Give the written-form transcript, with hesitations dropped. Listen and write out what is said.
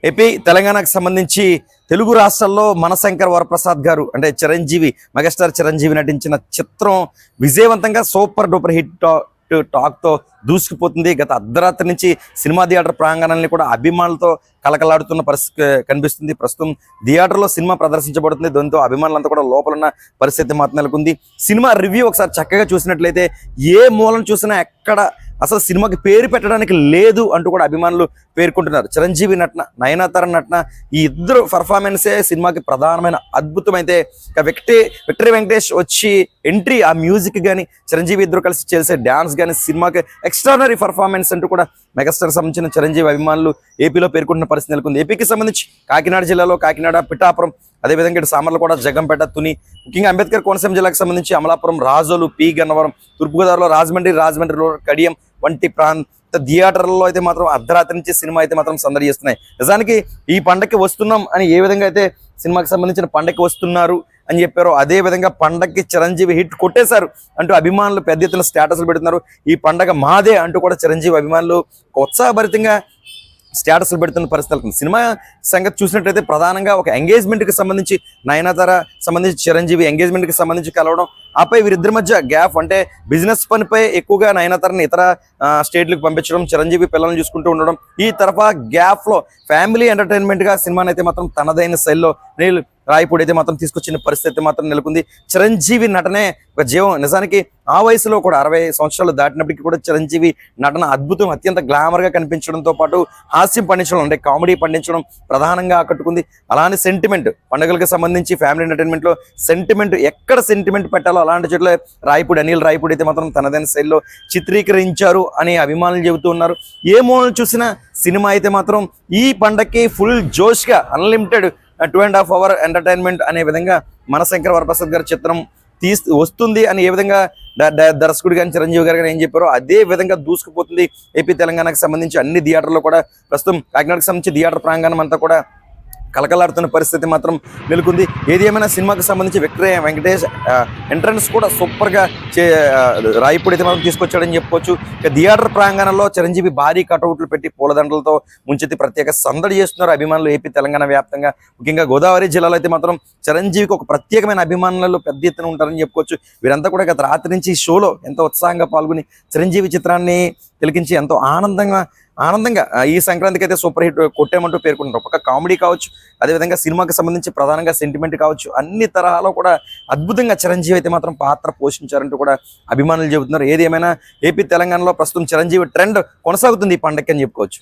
AP తెలంగాణకు సంబంధించి తెలుగు రాష్ట్రాల్లో మనశంకర్ వరప్రసాద్ గారు అంటే చిరంజీవి మెగాస్టార్ చిరంజీవి నటించిన చిత్రం విజయవంతంగా సూపర్ డూపర్ హిట్ టాక్తో దూసుకుపోతుంది. గత అర్ధరాత్రి నుంచి సినిమా థియేటర్ ప్రాంగణాన్ని కూడా అభిమానులతో కలకలాడుతున్న పరిస్థితి కనిపిస్తుంది. ప్రస్తుతం థియేటర్లో సినిమా ప్రదర్శించబడుతుంది. దాంతో అభిమానులంతా కూడా లోపల ఉన్న పరిస్థితి మాత్రం నెలకొంది. సినిమా రివ్యూ ఒకసారి చక్కగా చూసినట్లయితే ఏ మూలను చూసినా ఎక్కడ అసలు సినిమాకి పేరు పెట్టడానికి లేదు అంటూ కూడా అభిమానులు పేర్కొంటున్నారు. చిరంజీవి నటన, నయనతార నటన, ఈ ఇద్దరు పర్ఫార్మెన్సే సినిమాకి ప్రధానమైన అద్భుతం. అయితే విక్టరీ వెంకటేష్ వచ్చి ఎంట్రీ, ఆ మ్యూజిక్ కానీ చిరంజీవి ఇద్దరు కలిసి చేసే డ్యాన్స్ కానీ సినిమాకి ఎక్స్ట్రానరీ పర్ఫార్మెన్స్ అంటూ కూడా మెగాస్టార్ సంబంధించిన చిరంజీవి అభిమానులు ఏపీలో పేర్కొంటున్న పరిస్థితి నెలకొంది. ఏపీకి సంబంధించి కాకినాడ జిల్లాలో కాకినాడ, పిఠాపురం, అదేవిధంగా ఇటు సామర్లకోట, జగంపేట, తుని, ముఖ్యంగా అంబేద్కర్ కోనసీమ జిల్లాకు సంబంధించి అమలాపురం, రాజోలు, పి గన్నవరం, తూర్పుగోదావరిలో రాజమండ్రిలో కడియం వంటి ప్రాంత థియేటర్లలో అయితే మాత్రం అర్ధరాత్రి నుంచి సినిమా అయితే మాత్రం సందడి చేస్తున్నాయి. నిజానికి ఈ పండగకి వస్తున్నాం అని ఏ విధంగా అయితే సినిమాకి సంబంధించిన పండగకి వస్తున్నారు అని చెప్పారో అదే విధంగా పండగకి చిరంజీవి హిట్ కొట్టేశారు అంటూ అభిమానులు పెద్ద ఎత్తున స్టేటస్లు పెడుతున్నారు. ఈ పండగ మాదే అంటూ కూడా చిరంజీవి అభిమానులు ఉత్సాహభరితంగా స్టేటస్లు పెడుతున్న పరిస్థితులు. సినిమా సంగతి చూసినట్లయితే ప్రధానంగా ఒక ఎంగేజ్మెంట్కి సంబంధించి నయనతార సంబంధించి చిరంజీవి ఎంగేజ్మెంట్కి సంబంధించి కలవడం, ఆపై వీరిద్దరి మధ్య గ్యాప్ అంటే బిజినెస్ పనిపై ఎక్కువగా నయనతారని ఇతర స్టేట్లకు పంపించడం, చిరంజీవి పిల్లల్ని చూసుకుంటూ ఉండడం, ఈ తరఫా గ్యాప్లో ఫ్యామిలీ ఎంటర్టైన్మెంట్గా సినిమాని అయితే మాత్రం తనదైన శైలిలో రాయపూడి అయితే మాత్రం తీసుకొచ్చిన పరిస్థితి మాత్రం నెలకొంది. చిరంజీవి నటనే ఒక జీవం. నిజానికి ఆ వయసులో కూడా 60 సంవత్సరాలు దాటినప్పటికీ కూడా చిరంజీవి నటన అద్భుతం, అత్యంత గ్లామర్గా కనిపించడంతో పాటు హాస్యం పండించడం అంటే కామెడీ పండించడం ప్రధానంగా ఆకట్టుకుంది. అలానే సెంటిమెంట్, పండుగలకు సంబంధించి ఫ్యామిలీ ఎంటర్టైన్మెంట్లో సెంటిమెంట్, ఎక్కడ సెంటిమెంట్ పెట్టాలో అలాంటి చోట్ల అనిల్ రాయపూడి అయితే మాత్రం తనదైన శైలిలో చిత్రీకరించారు అని అభిమానులు చెబుతూ ఉన్నారు. ఏ మూలను చూసినా సినిమా అయితే మాత్రం ఈ పండగకి ఫుల్ జోష్గా అన్లిమిటెడ్ 2.5 hour ఎంటర్టైన్మెంట్ అనే విధంగా మనశంకర్ వరప్రసాద్ గారి చిత్రం వస్తుంది అని ఏ విధంగా దర్శకుడు కానీ చిరంజీవి గారు కానీ ఏం చెప్పారో అదే విధంగా దూసుకుపోతుంది. ఏపీ తెలంగాణకు సంబంధించి అన్ని థియేటర్లో కూడా ప్రస్తుతం కాకినాడకు సంబంధించి థియేటర్ ప్రాంగణం అంతా కూడా కలకలాడుతున్న పరిస్థితి మాత్రం నెలకొంది. ఏది ఏమైనా సినిమాకి సంబంధించి విక్టరీ వెంకటేష్ ఎంట్రన్స్ కూడా సూపర్గా రాయపూడి అయితే మాత్రం తీసుకొచ్చాడని చెప్పుకోవచ్చు. ఇక థియేటర్ ప్రాంగణంలో చిరంజీవి భారీ కటౌట్లు పెట్టి పూలదండలతో ముంచెత్తి ప్రత్యేక సందడి చేస్తున్నారు అభిమానులు ఏపీ తెలంగాణ వ్యాప్తంగా. ముఖ్యంగా గోదావరి జిల్లాలో అయితే మాత్రం చిరంజీవికి ఒక ప్రత్యేకమైన అభిమానులలో పెద్ద ఎత్తున ఉంటారని చెప్పుకోవచ్చు. వీరంతా కూడా గత రాత్రి నుంచి ఈ షోలో ఎంతో ఉత్సాహంగా పాల్గొని చిరంజీవి చిత్రాన్ని తిలకించి ఎంతో ఆనందంగా ఈ సంక్రాంతికి అయితే సూపర్ హిట్ కొట్టామంటూ పేర్కొంటారు. ఒక కామెడీ కావచ్చు, అదేవిధంగా సినిమాకి సంబంధించి ప్రధానంగా సెంటిమెంట్ కావచ్చు, అన్ని తరహాలో కూడా అద్భుతంగా చిరంజీవి అయితే మాత్రం పాత్ర పోషించారంటూ కూడా అభిమానులు చెబుతున్నారు. ఏది ఏమైనా ఏపీ తెలంగాణలో ప్రస్తుతం చిరంజీవి ట్రెండ్ కొనసాగుతుంది ఈ పండగకి అని చెప్పుకోవచ్చు.